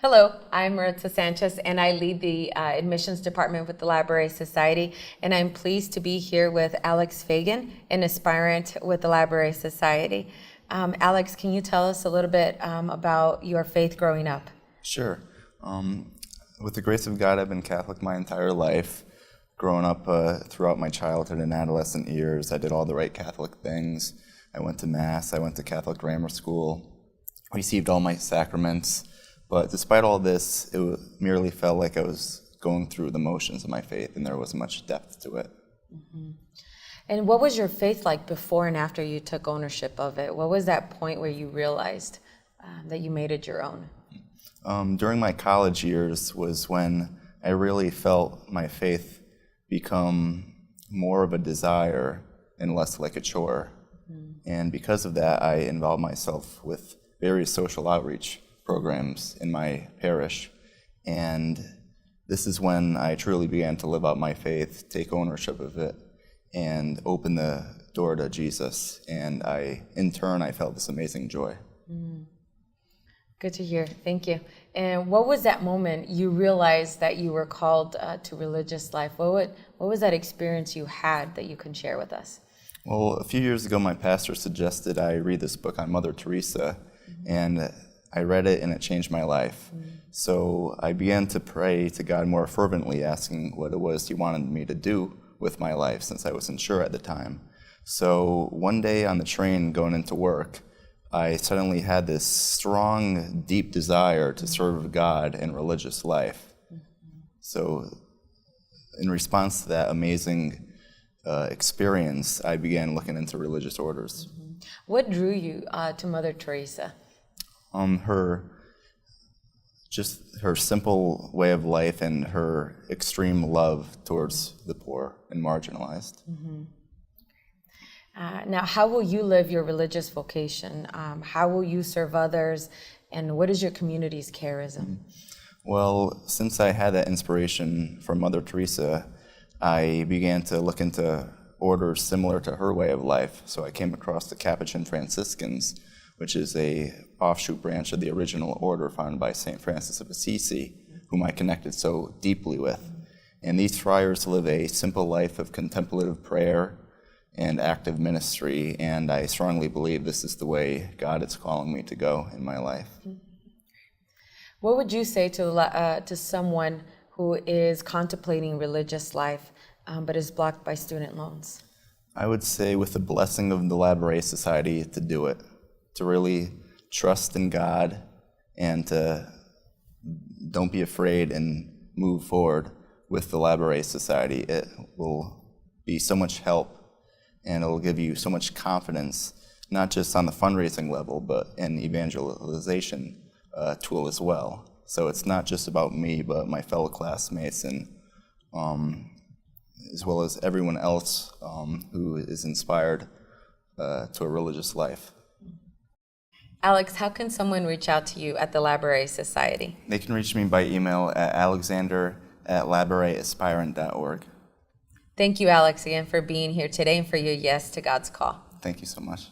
Hello, I'm Maritza Sanchez, and I lead the admissions department with the Labouré Society, and I'm pleased to be here with Alex Fagan, an aspirant with the Labouré Society. Alex, can you tell us a little bit about your faith growing up? Sure. With the grace of God, I've been Catholic my entire life. Growing up throughout my childhood and adolescent years, I did all the right Catholic things. I went to Mass, I went to Catholic grammar school, received all my sacraments. But despite all this, it merely felt like I was going through the motions of my faith, and there wasn't much depth to it. Mm-hmm. And what was your faith like before and after you took ownership of it? What was that point where you realized that you made it your own? During my college years was when I really felt my faith become more of a desire and less like a chore. And because of that, I involved myself with various social outreach programs in my parish. And this is when I truly began to live out my faith, take ownership of it, and open the door to Jesus. And in turn, I felt this amazing joy. Good to hear. Thank you. And what was that moment you realized that you were called to religious life? What was that experience you had that you can share with us? Well, a few years ago, my pastor suggested I read this book on Mother Teresa, and I read it and it changed my life. So I began to pray to God more fervently, asking what it was He wanted me to do with my life, since I wasn't sure at the time. So one day on the train going into work, I suddenly had this strong, deep desire to serve God in religious life. So in response to that amazing experience, I began looking into religious orders. What drew you to Mother Teresa? Her simple way of life and her extreme love towards the poor and marginalized. Now, how will you live your religious vocation? How will you serve others? And what is your community's charism? Well, since I had that inspiration from Mother Teresa, I began to look into orders similar to her way of life. So I came across the Capuchin Franciscans, which is a offshoot branch of the original order founded by St. Francis of Assisi, whom I connected so deeply with. And these friars live a simple life of contemplative prayer and active ministry, and I strongly believe this is the way God is calling me to go in my life. What would you say to someone who is contemplating religious life but is blocked by student loans? I would say, with the blessing of the Labouré Society, to do it, to really trust in God, and to don't be afraid and move forward with the Labouré Society. It will be so much help, and it will give you so much confidence, not just on the fundraising level, but an evangelization tool as well. So it's not just about me, but my fellow classmates, and as well as everyone else who is inspired to a religious life. Alex, how can someone reach out to you at the Labouré Society? They can reach me by email at alexander@laboreaspirant.org. Thank you, Alex, again for being here today and for your yes to God's call. Thank you so much.